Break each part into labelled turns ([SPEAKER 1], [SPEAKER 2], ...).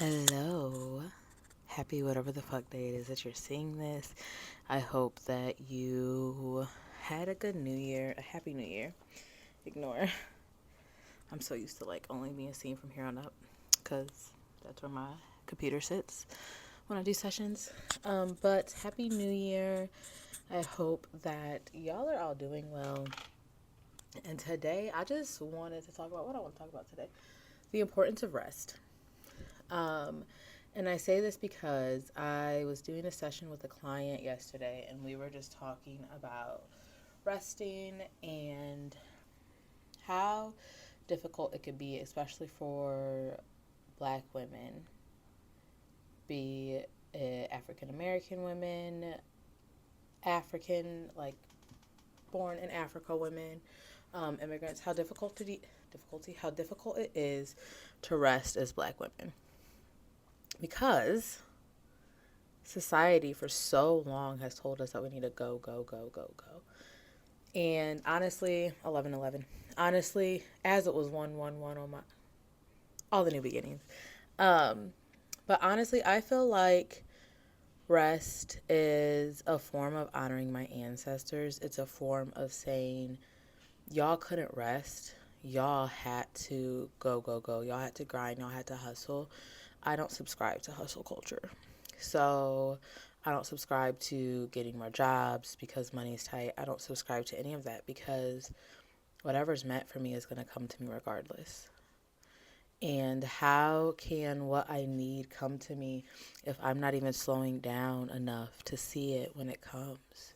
[SPEAKER 1] Hello. Happy whatever the fuck day it is that you're seeing this. I hope that you had a good new year, a happy new year. Ignore. I'm so used to only being seen from here on up because that's where my computer sits when I do sessions. But happy new year. I hope that y'all are all doing well. And today I just wanted to talk about what I want to talk about today. The importance of rest. Um, and I say this because I was doing a session with a client yesterday and we were just talking about resting and how difficult it could be, especially for Black women, be it African American women, African, born in Africa women, immigrants, how difficult it is to rest as Black women. Because society for so long has told us that we need to go, go, go, go, go. And honestly, 11:11. Honestly, as it was 1:11 on my all the new beginnings. Um, but honestly, I feel like rest is a form of honoring my ancestors. It's a form of saying, y'all couldn't rest. Y'all had to go, go, go. Y'all had to grind. Y'all had to hustle. I don't subscribe to hustle culture. So I don't subscribe to getting more jobs because money's tight. I don't subscribe to any of that because whatever's meant for me is going to come to me regardless. And how can what I need come to me if I'm not even slowing down enough to see it when it comes?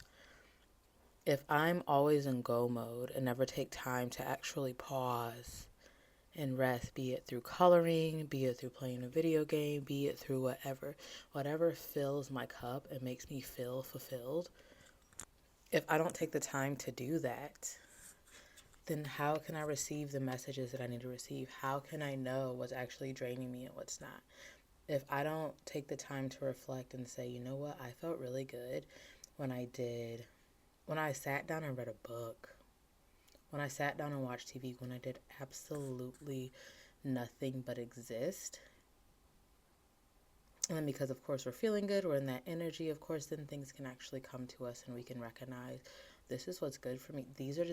[SPEAKER 1] If I'm always in go mode and never take time to actually pause and rest, be it through coloring, be it through playing a video game, be it through whatever fills my cup and makes me feel fulfilled. If I don't take the time to do that, then how can I receive the messages that I need to receive? How can I know what's actually draining me and what's not? If I don't take the time to reflect and say, you know what, I felt really good when I sat down and read a book, when I sat down and watched TV, when I did absolutely nothing but exist. And then because, of course, we're feeling good, we're in that energy, of course, then things can actually come to us and we can recognize this is what's good for me. These are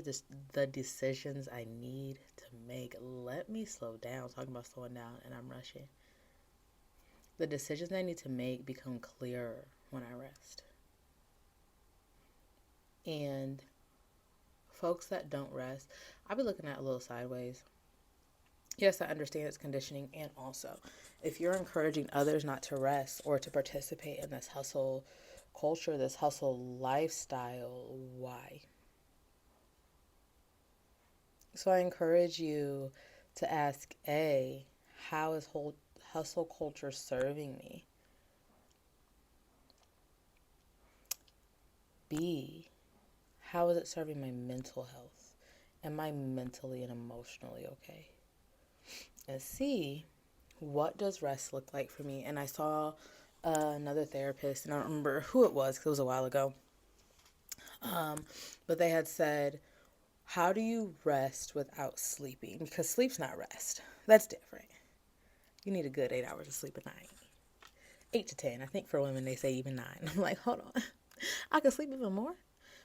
[SPEAKER 1] the decisions I need to make. Let me slow down. Talking about slowing down and I'm rushing. The decisions I need to make become clearer when I rest. And folks that don't rest, I'll be looking at a little sideways. Yes, I understand it's conditioning, and also if you're encouraging others not to rest or to participate in this hustle culture, this hustle lifestyle, why? So I encourage you to ask A, how is hustle culture serving me? B, how is it serving my mental health? Am I mentally and emotionally okay? And C, what does rest look like for me? And I saw another therapist, and I don't remember who it was because it was a while ago. But they had said, how do you rest without sleeping? Because sleep's not rest. That's different. You need a good 8 hours of sleep a night. 8 to 10. I think for women they say even 9. I'm like, hold on. I could sleep even more.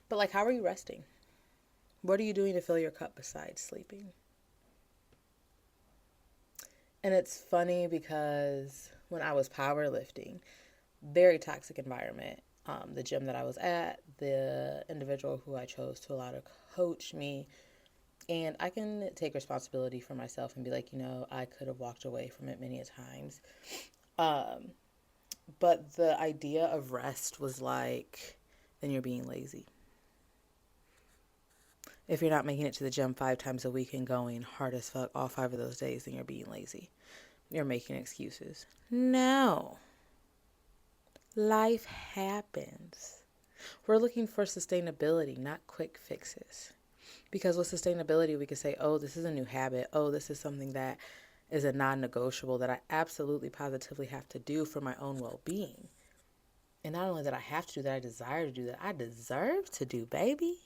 [SPEAKER 1] But how are you resting? What are you doing to fill your cup besides sleeping? And it's funny because when I was powerlifting, very toxic environment. The gym that I was at, the individual who I chose to allow to coach me, and I can take responsibility for myself and be like, I could have walked away from it many a times. But the idea of rest was like, then you're being lazy. If you're not making it to the gym 5 times a week and going hard as fuck all 5 of those days, then you're being lazy. You're making excuses. No. Life happens. We're looking for sustainability, not quick fixes. Because with sustainability, we could say, oh, this is a new habit. Oh, this is something that is a non-negotiable that I absolutely positively have to do for my own well-being. And not only that I have to do that, I desire to do that. I deserve to do, baby.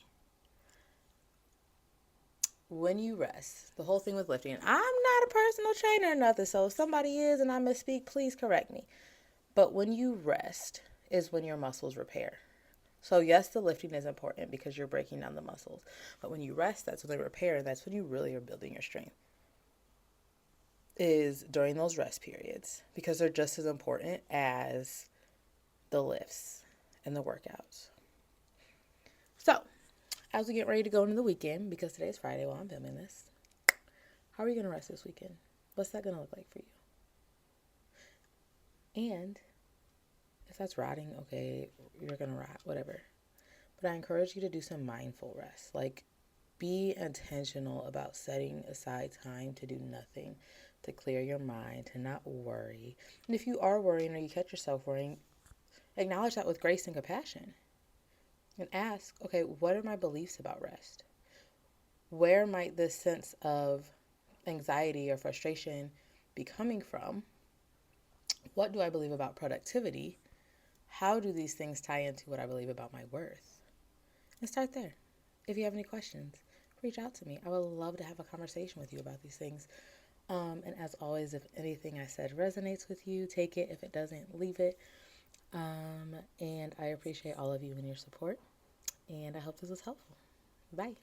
[SPEAKER 1] when you rest, the whole thing with lifting, I'm not a personal trainer or nothing, so if somebody is and I misspeak, please correct me. But when you rest is when your muscles repair. So yes, the lifting is important because you're breaking down the muscles. But when you rest, that's when they repair, and that's when you really are building your strength. Is during those rest periods because they're just as important as the lifts and the workouts. So, as we get ready to go into the weekend, because today's Friday while I'm filming this, how are you going to rest this weekend? What's that going to look like for you? And if that's rotting, okay, you're going to rot, whatever. But I encourage you to do some mindful rest. Like, be intentional about setting aside time to do nothing, to clear your mind, to not worry. And if you are worrying or you catch yourself worrying, acknowledge that with grace and compassion. And ask, okay, what are my beliefs about rest? Where might this sense of anxiety or frustration be coming from? What do I believe about productivity? How do these things tie into what I believe about my worth? And start there. If you have any questions, reach out to me. I would love to have a conversation with you about these things. And as always, if anything I said resonates with you, take it. If it doesn't, leave it. And I appreciate all of you and your support. And I hope this was helpful. Bye.